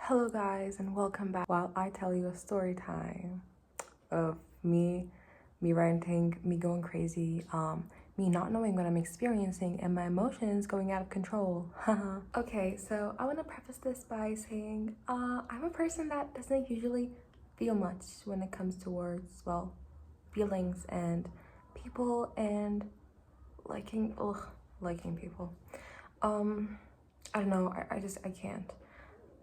Hello guys and welcome back while I tell you a story time of me ranting, me going crazy, me not knowing what I'm experiencing and my emotions going out of control. Okay, so I want to preface this by saying I'm a person that doesn't usually feel much when it comes towards, well, feelings and people and liking people. I don't know, I can't.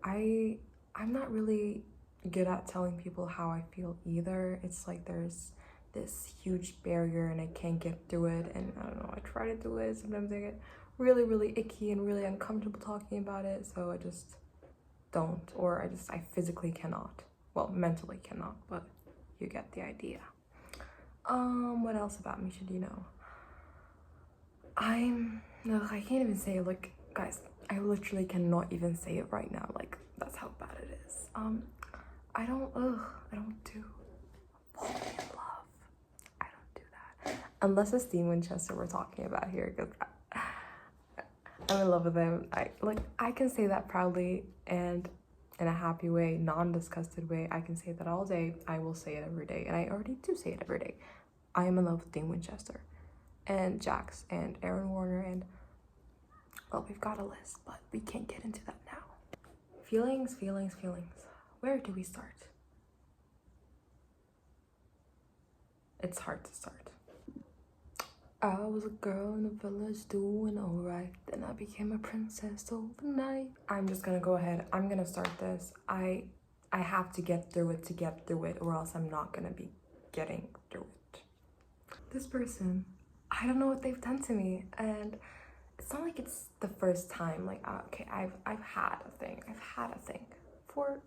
I'm not really good at telling people how I feel either. It's like there's this huge barrier and I can't get through it, and I don't know, I try to do it. Sometimes I get really icky and really uncomfortable talking about it, so I just don't, or I physically cannot. Well, mentally cannot, but you get the idea. What else about me should you know? I can't even say it. Like, guys, I literally cannot even say it right now. Like, that's how bad it is. I don't do falling in love. I don't do that. Unless it's Dean Winchester we're talking about here, because I'm in love with him. I can say that proudly and in a happy way, non-disgusted way. I can say that all day. I will say it every day, and I already do say it every day. I am in love with Dean Winchester and Jax and Aaron Warner, and well, we've got a list, but we can't get into that now. Feelings. Where do we start? It's hard to start. I was a girl in the village doing alright, then I became a princess overnight. I'm just gonna go ahead. I'm gonna start this. I have to get through it, or else I'm not gonna be getting through it. This person, I don't know what they've done to me, and it's not like it's the first time. Like, okay, I've had a thing for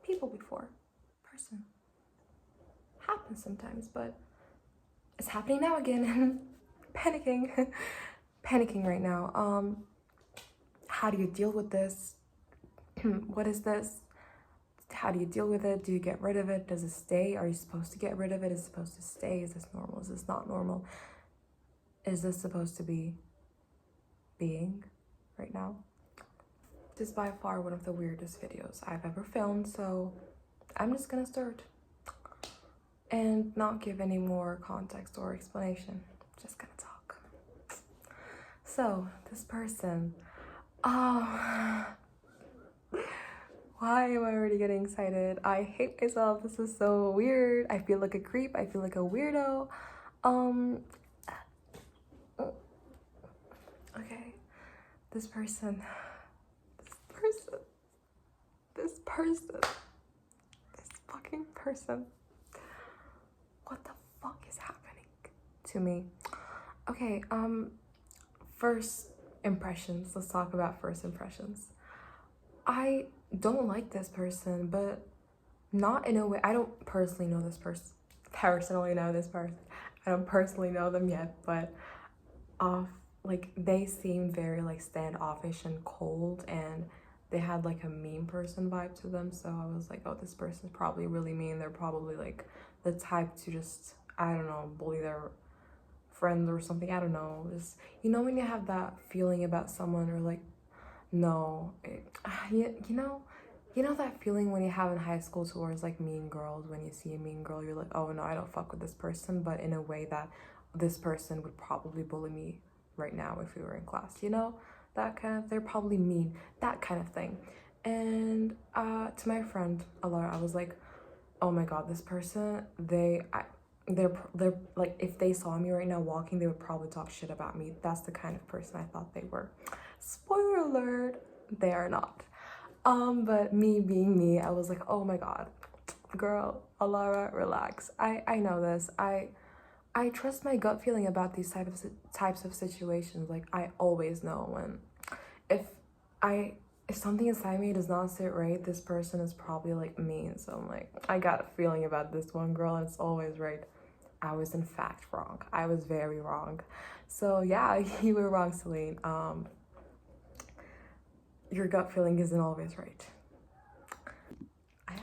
people before. Person happens sometimes, but it's happening now again, and panicking right now. How do you deal with this? What is this? How do you deal with it? Do you get rid of it? Does it stay? Are you supposed to get rid of it? Is it supposed to stay? Is this normal? Is this not normal? Is this supposed to be being right now? This is by far one of the weirdest videos I've ever filmed, so I'm just gonna start and not give any more context or explanation. Just gonna talk. So this person, why am I already getting excited? I hate myself. This is so weird. I feel like a creep. I feel like a weirdo. Okay, this fucking person. What the fuck is happening to me? Okay, first impressions. Let's talk about first impressions. I don't like this person, but not in a way. I don't personally know this person. I don't personally know them yet, but like they seemed very like standoffish and cold, and they had like a mean person vibe to them. So I was like, oh, this person's probably really mean. They're probably like the type to just, I don't know, bully their friends or something. I don't know. Just, you know, when you have that feeling about someone, or like, no, you know that feeling when you have in high school towards like mean girls. When you see a mean girl, you're like, oh no, I don't fuck with this person, but in a way that this person would probably bully me right now if we were in class, you know, that kind of, they're probably mean, that kind of thing. And to my friend Alara, I was like, oh my god, this person, they're like, if they saw me right now walking, they would probably talk shit about me. That's the kind of person I thought they were. Spoiler alert, they are not. But me being me, I was like, oh my god, girl, Alara, relax. I know this. I trust my gut feeling about these types of situations. Like, I always know when if something inside me does not sit right, this person is probably like mean. So I'm like, I got a feeling about this one girl, and it's always right. I was in fact wrong. I was very wrong. So yeah, you were wrong, Celine. Your gut feeling isn't always right. I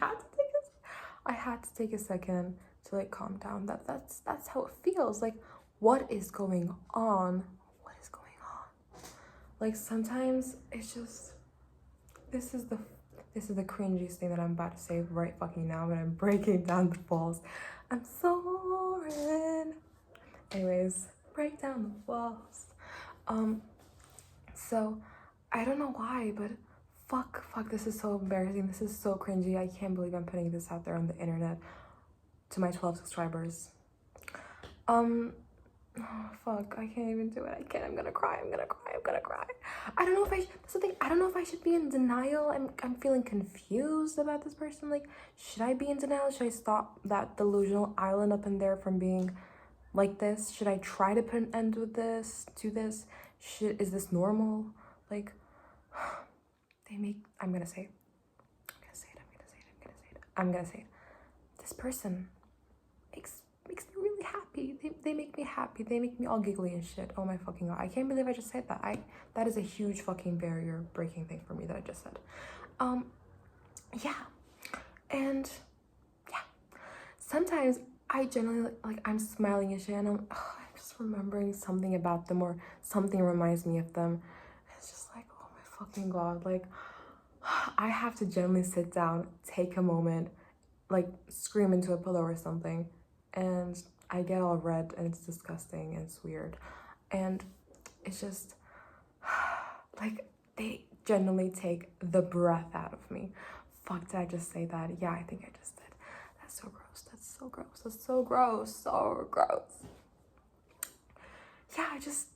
had to take a second to like calm down. That's how it feels. Like, what is going on? Like, sometimes it's just, this is the This is the cringiest thing that I'm about to say right fucking now, but I'm breaking down the walls. I'm soaring. Anyways, break down the walls. So I don't know why, but fuck, this is so embarrassing. This is so cringy. I can't believe I'm putting this out there on the internet to my 12 subscribers. Oh, fuck, I can't even do it. I can't. I'm gonna cry. I don't know if that's the thing. I don't know if I should be in denial. I'm feeling confused about this person. Like, should I be in denial? Should I stop that delusional island up in there from being like this? Should I try to put an end to this? Is this normal? Like, I'm gonna say it. This person makes me really happy. They make me happy. They make me all giggly and shit. Oh my fucking god. I can't believe I just said that. That is a huge fucking barrier breaking thing for me that I just said. Yeah. And yeah. Sometimes I generally like I'm smiling and shit and I'm just remembering something about them or something reminds me of them. It's just like, oh my fucking god. Like, I have to generally sit down, take a moment, like scream into a pillow or something, and I get all red and it's disgusting and it's weird. And it's just like they genuinely take the breath out of me. Fuck, did I just say that? Yeah, I think I just did. That's so gross. Yeah, I just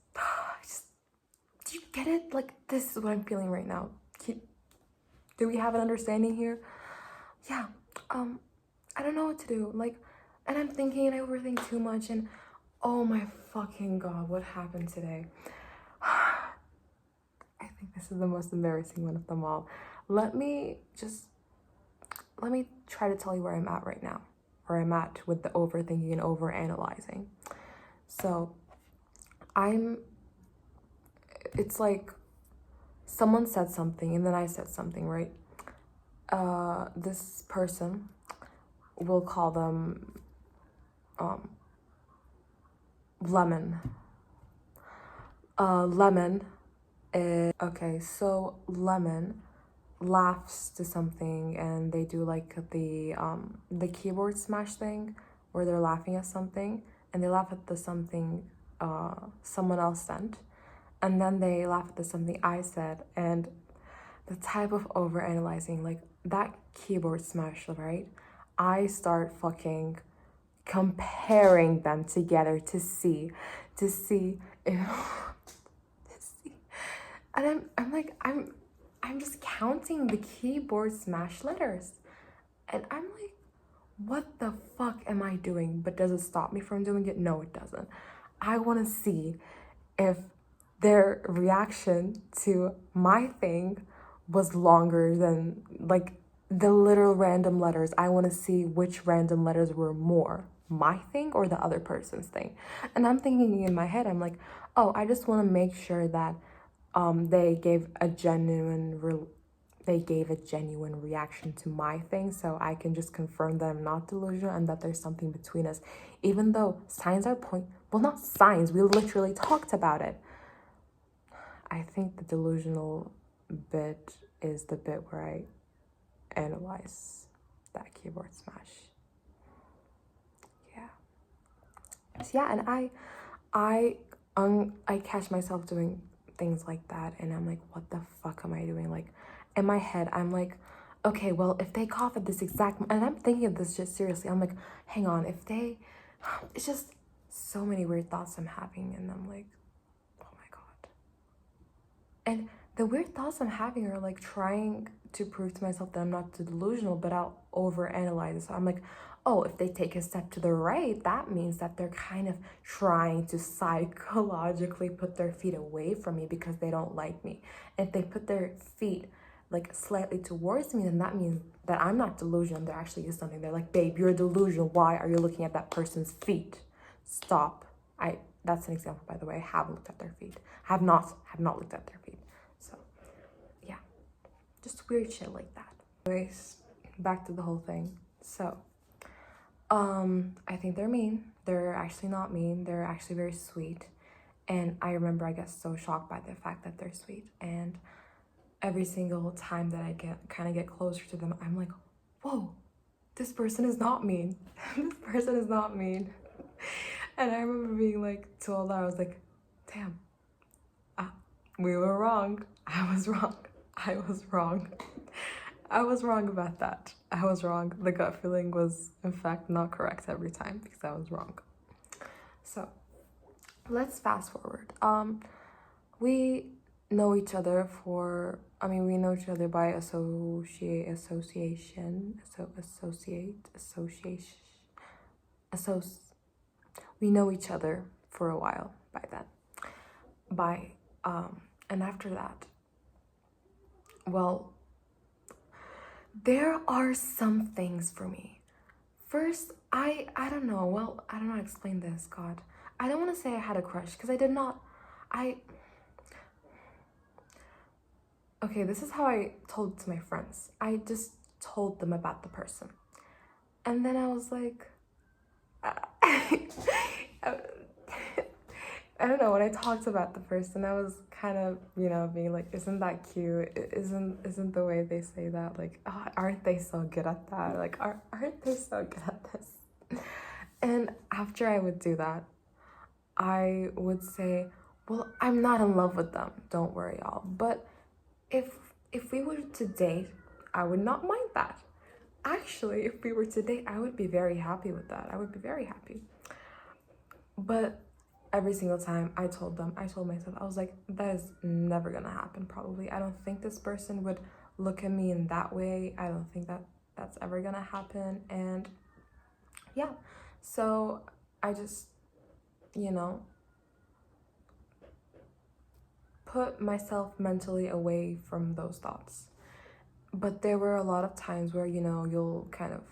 do you get it? Like, this is what I'm feeling right now. Do we have an understanding here? Yeah. I don't know what to do. Like, and I'm thinking and I overthink too much and oh my fucking god, what happened today? I think this is the most embarrassing one of them all. Let me try to tell you where I'm at right now. Where I'm at with the overthinking and overanalyzing. So, it's like someone said something and then I said something, right? This person, we'll call them Lemon. Lemon is, okay, so Lemon laughs to something and they do like the keyboard smash thing where they're laughing at something and they laugh at the something someone else sent and then they laugh at the something I said. And the type of overanalyzing, like that keyboard smash, right? I start fucking comparing them together to see if and I'm just counting the keyboard smash letters and I'm like, what the fuck am I doing? But does it stop me from doing it? No, it doesn't. I want to see if their reaction to my thing was longer than like the literal random letters. I want to see which random letters were more my thing or the other person's thing. And I'm thinking in my head, I'm like, oh, I just want to make sure that they gave a genuine reaction to my thing, so I can just confirm that I'm not delusional and that there's something between us, even though signs are well, not signs, we literally talked about it. I think the delusional bit is the bit where I analyze that keyboard smash. Yeah, and I catch myself doing things like that and I'm like, what the fuck am I doing? Like, in my head, I'm like, okay, well, if they cough at this exact and I'm thinking of this just seriously. I'm like, hang on, it's just so many weird thoughts I'm having and I'm like, oh my god. And the weird thoughts I'm having are like trying to prove to myself that I'm not delusional, but I'll overanalyze it. So I'm like, oh, if they take a step to the right, that means that they're kind of trying to psychologically put their feet away from me because they don't like me. If they put their feet like slightly towards me, then that means that I'm not delusional. There actually is something there. Like, babe, you're delusional. Why are you looking at that person's feet? Stop. That's an example, by the way. I have looked at their feet. Have not looked at their feet. So, yeah. Just weird shit like that. Anyways, back to the whole thing. So, I think they're mean. They're actually not mean. They're actually very sweet. And I remember I got so shocked by the fact that they're sweet. And every single time that I get closer to them, I'm like, whoa, this person is not mean. This person is not mean. And I remember being like told that, I was like, damn, we were wrong. I was wrong. I was wrong. I was wrong about that. I was wrong. The gut feeling was, in fact, not correct every time because I was wrong. So let's fast forward. We know each other we know each other by we know each other for a while by then. And after that, well, there are some things for me. First, I don't know. Well, I don't know how to explain this. God, I don't want to say I had a crush because I did not. Okay, this is how I told it to my friends. I just told them about the person. And then I was like, I don't know, when I talked about the person, I was kind of, being like, isn't that cute? Isn't the way they say that, like, oh, aren't they so good at that? Like, aren't they so good at this? And after I would do that, I would say, well, I'm not in love with them. Don't worry, y'all. But if we were to date, I would not mind that. Actually, if we were to date, I would be very happy with that. I would be very happy. But every single time I told myself, I was like, that is never gonna happen, probably. I don't think this person would look at me in that way. I don't think that's ever gonna happen. And yeah, so I just, put myself mentally away from those thoughts. But there were a lot of times where, you'll kind of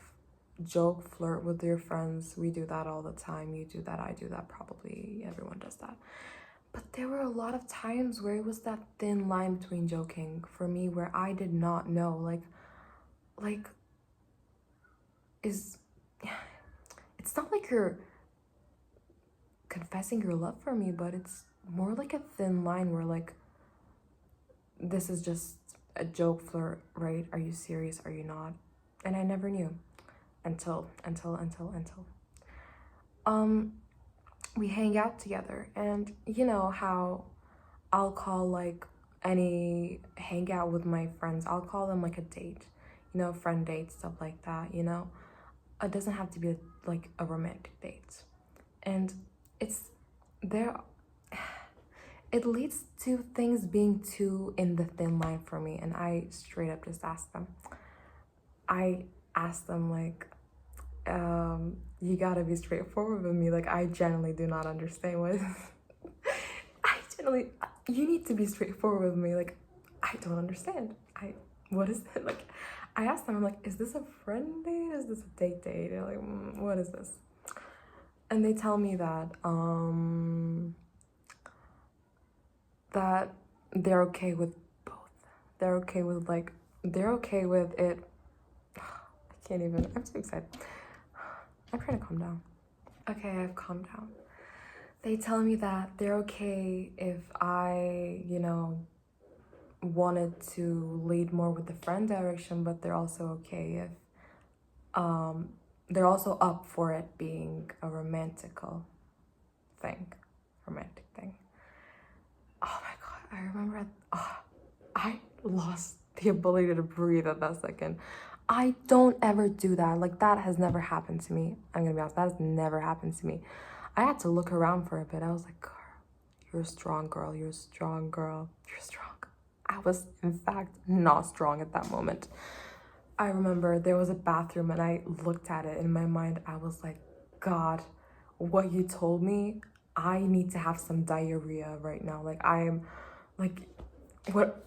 joke, flirt with your friends. We do that all the time. You do that, I do that, probably everyone does that. But there were a lot of times where it was that thin line between joking for me, where I did not know, it's not like you're confessing your love for me, but it's more like a thin line where, like, this is just a joke, flirt, right? Are you serious? Are you not? And I never knew until we hang out together. And you know how I'll call, like, any hangout with my friends, I'll call them like a date, friend date, stuff like that. It doesn't have to be like a romantic date. And it leads to things being too in the thin line for me. And I straight up just asked them. I asked them, like, you gotta be straightforward with me. Like, I genuinely do not understand what you need to be straightforward with me. Like, I don't understand. What is it? Like, I asked them, I'm like, is this a friend date? Is this a date date? Like, what is this? And they tell me that, that they're okay with both. They're okay with it. I can't even, I'm too excited. I'm trying to calm down. Okay, I've calmed down. They tell me that they're okay if I, wanted to lead more with the friend direction, but they're also okay if, they're also up for it being a romantic thing. Oh my God, I remember I lost the ability to breathe at that second. I don't ever do that. Like, that has never happened to me. I'm gonna be honest, that has never happened to me. I had to look around for a bit. I was like, you're a strong girl. You're a strong girl. You're strong. I was, in fact, not strong at that moment. I remember there was a bathroom and I looked at it. In my mind, I was like, God, what you told me, I need to have some diarrhea right now. Like, I am, like, what?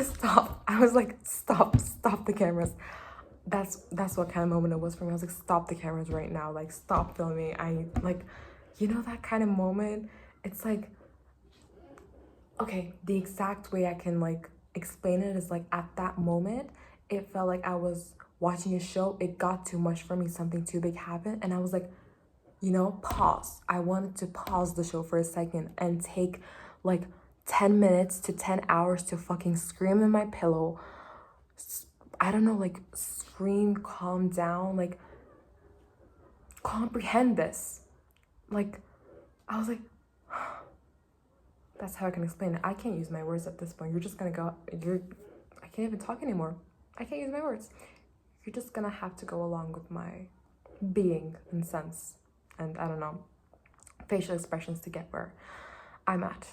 Stop. I was like, stop the cameras. That's what kind of moment it was for me. I was like, stop the cameras right now. Like, stop filming. That kind of moment. It's like, okay, the exact way I can, like, explain it is, like, at that moment, it felt like I was watching a show. It got too much for me. Something too big happened. And I was like, pause. I wanted to pause the show for a second and take, like, 10 minutes to 10 hours to fucking scream in my pillow. I don't know, like, scream, calm down, like, comprehend this. Like, I was like, that's how I can explain it. I can't use my words at this point. You're just gonna go, I can't even talk anymore. I can't use my words. You're just gonna have to go along with my being and sense and, I don't know, facial expressions to get where I'm at.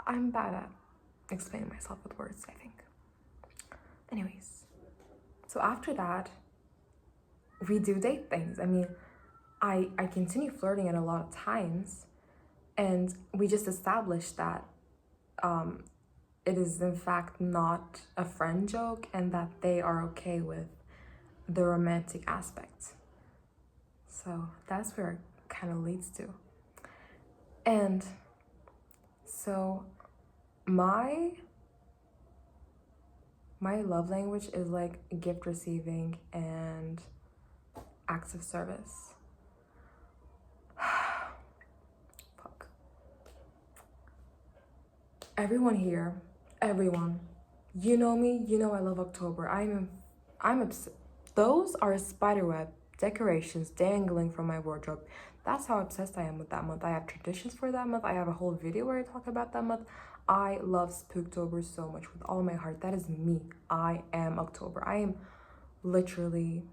I'm bad at explaining myself with words, I think. Anyways, so after that, we do date things. I mean, I continue flirting at a lot of times, and we just established that it is in fact not a friend joke and that they are okay with the romantic aspect. So that's where it kind of leads to. And so my love language is like gift receiving and acts of service. Fuck. Everyone here, everyone, you know me, you know I love October. I'm obsessed. Those are spiderweb decorations dangling from my wardrobe. That's how obsessed I am with that month. I have traditions for that month. I have a whole video where I talk about that month. I love Spooktober so much with all my heart. That is me. I am October. I am literally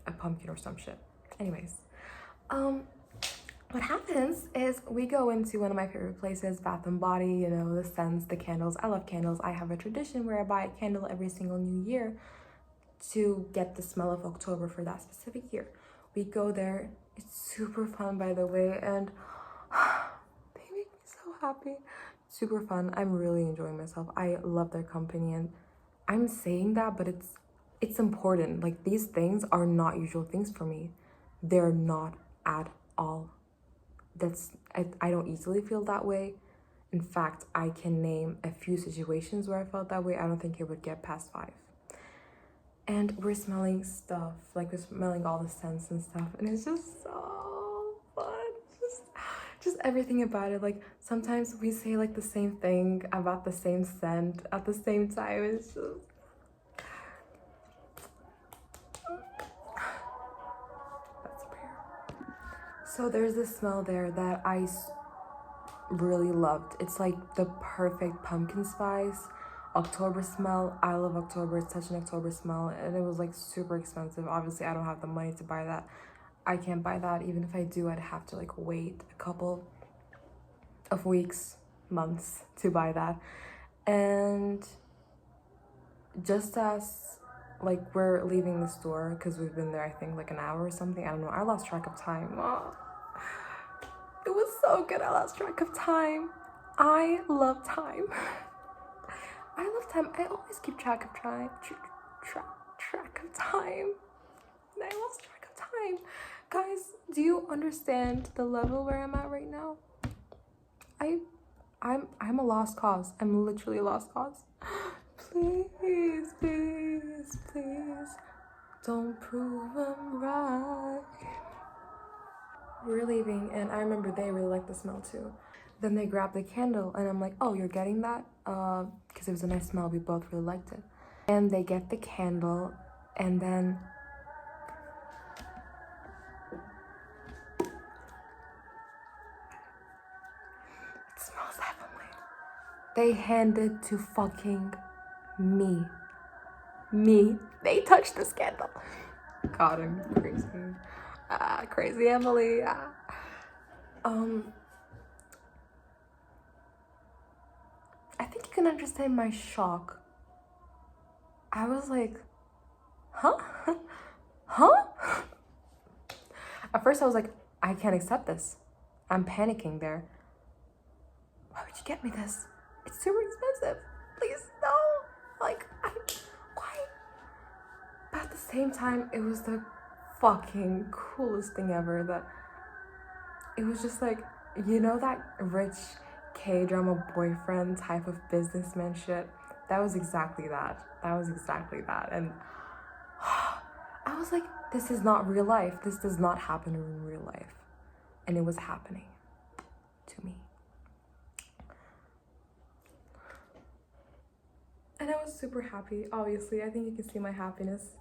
a pumpkin or some shit. Anyways, what happens is we go into one of my favorite places, Bath and Body, you know, the scents, the candles. I love candles. I have a tradition where I buy a candle every single new year to get the smell of October for that specific year. We go there. It's super fun, by the way, and they make me so happy. Super fun. I'm really enjoying myself. I love their company, and I'm saying that, but it's important. Like, these things are not usual things for me. They're not at all. I don't easily feel that way. In fact, I can name a few situations where I felt that way. I don't think it would get past 5. And we're smelling stuff, like we're smelling all the scents and stuff, and it's just so fun. Just everything about it. Like, sometimes we say like the same thing about the same scent at the same time. It's just that's a prayer. So there's this smell there that I really loved. It's like the perfect pumpkin spice October smell. I love October. It's such an October smell, and it was like super expensive. Obviously, I don't have the money to buy that. I can't buy that. Even if I do, I'd have to like wait a couple of weeks, months to buy that. And just as like we're leaving the store, because we've been there I think like an hour or something, I don't know, I lost track of time. Oh, it was so good. I lost track of time. I love time. I love time. I always keep track of time. Track of time. And I lost track of time. Guys, do you understand the level where I'm at right now? I'm a lost cause. I'm literally a lost cause. Please, please, please, don't prove I'm right. We're leaving, and I remember they really liked the smell too. Then they grabbed the candle, and I'm like, oh, you're getting that? Because it was a nice smell. We both really liked it. And they get the candle, and then it smells heavenly. They hand it to fucking me. They touched this candle. God, I'm crazy. Crazy Emily. I think you can understand my shock. I was like, huh? Huh? At first I was like, I can't accept this. I'm panicking there. Why would you get me this? It's super expensive. Please, no. Like, why? But at the same time, it was the fucking coolest thing ever. That it was just like, you know, that rich K-drama boyfriend type of businessman shit? That was exactly that. And I was like, this is not real life. This does not happen in real life. And it was happening to me. And I was super happy, obviously. I think you can see my happiness.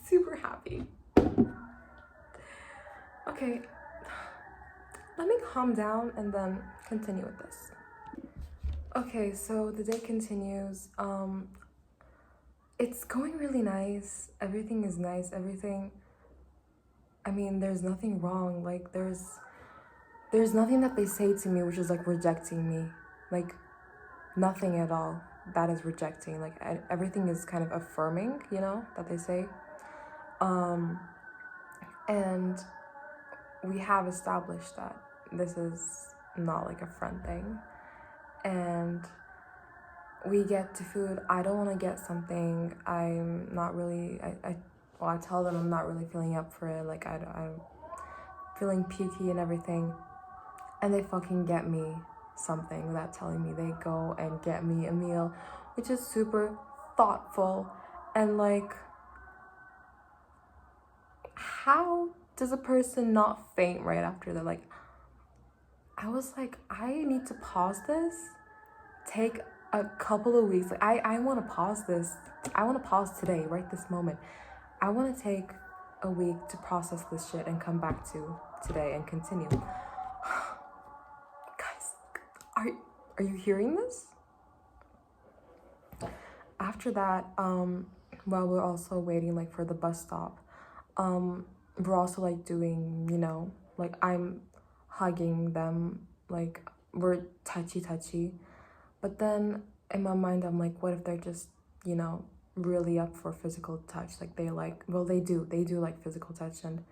Super happy. Okay, let me calm down and then continue with this. Okay, so the day continues. It's going really nice. Everything is nice. Everything, I mean, there's nothing wrong. Like, there's nothing that they say to me which is like rejecting me. Like, nothing at all that is rejecting. Like, everything is kind of affirming, you know, that they say. And we have established that this is not like a friend thing. And we get to food. I don't want to get something. I'm not really, I tell them I'm not really feeling up for it. Like, I'm feeling pukey and everything. And they fucking get me something without telling me. They go and get me a meal, which is super thoughtful. And like, how does a person not faint right after that? Like, I was like, I need to pause this, take a couple of weeks. Like, I want to pause this. I want to pause today, right this moment. I want to take a week to process this shit and come back to today and continue. Guys, are you hearing this? After that, while we're also waiting like for the bus stop, we're also like doing, you know, like I'm hugging them, like we're touchy. But then in my mind, I'm like, what if they're just, you know, really up for physical touch? Like they like, well, they do like physical touch. And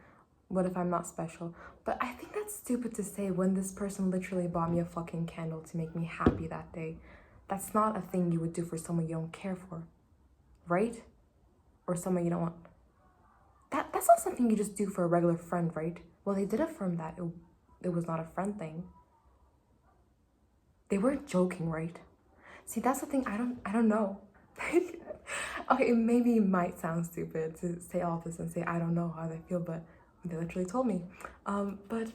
what if I'm not special? But I think that's stupid to say when this person literally bought me a fucking candle to make me happy that day. That's not a thing you would do for someone you don't care for, right? Or someone you don't want. That's not something you just do for a regular friend, right? Well, they did affirm that it was not a friend thing. They weren't joking, right? See, that's the thing. I don't know. Okay, maybe it might sound stupid to say all this and say I don't know how they feel, but they literally told me. But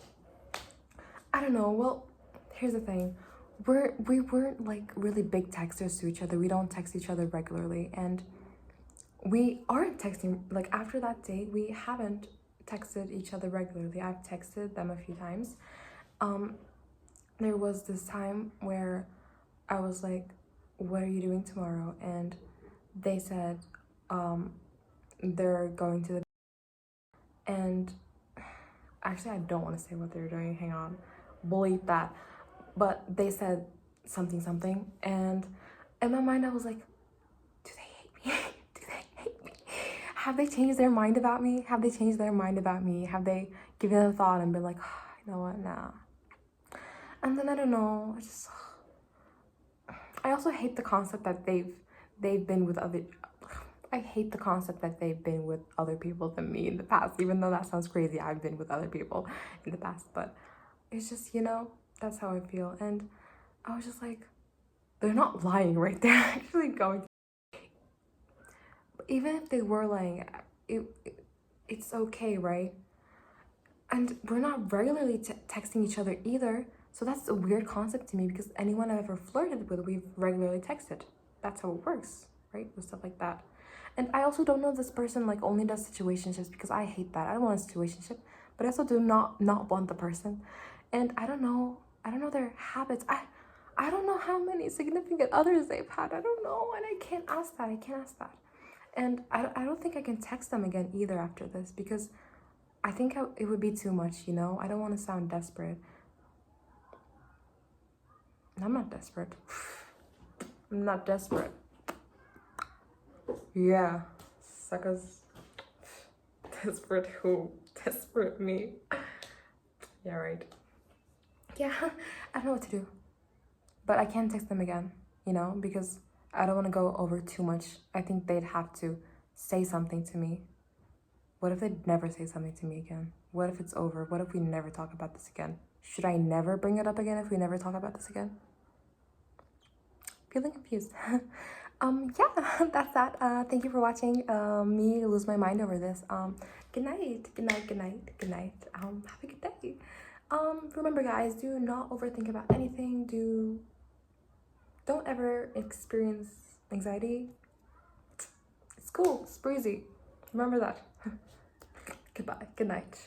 I don't know. Well, here's the thing. We weren't like really big texters to each other. We don't text each other regularly, and we aren't texting. Like after that date, we haven't texted each other regularly. I've texted them a few times. There was this time where I was like, what are you doing tomorrow? And they said they're going to the, and actually I don't want to say what they're doing, hang on, bleep that. But they said something, and in my mind I was like, do they hate me? Do they hate me? Have they changed their mind about me? Have they changed their mind about me? Have they given it a thought and been like, oh, you know what, nah. And then I don't know, I also hate the concept that they've been with other, I hate the concept that they've been with other people than me in the past, even though that sounds crazy. I've been with other people in the past, but it's just, you know, that's how I feel. And I was just like, they're not lying, right? They're actually going to. Even if they were lying, it's okay, right? And we're not regularly texting each other either. So that's a weird concept to me because anyone I've ever flirted with, we've regularly texted. That's how it works, right? With stuff like that. And I also don't know if this person like only does situationships because I hate that. I don't want a situationship, but I also do not want the person. And I don't know their habits. I don't know how many significant others they've had. I don't know, and I can't ask that. And I don't think I can text them again either after this because I think it would be too much, you know? I don't want to sound desperate. I'm not desperate. I'm not desperate. Yeah, suckers. Desperate who? Desperate me. Yeah, right. Yeah, I don't know what to do. But I can't text them again, you know, because I don't want to go over too much. I think they'd have to say something to me. What if they never say something to me again? What if it's over? What if we never talk about this again? Should I never bring it up again if we never talk about this again? Feeling confused. Yeah, that's that. Thank you for watching me lose my mind over this. Good night. Have a good day. Remember guys, do not overthink about anything. Don't ever experience Anxiety, it's cool, it's breezy. Remember that. Goodbye, good night.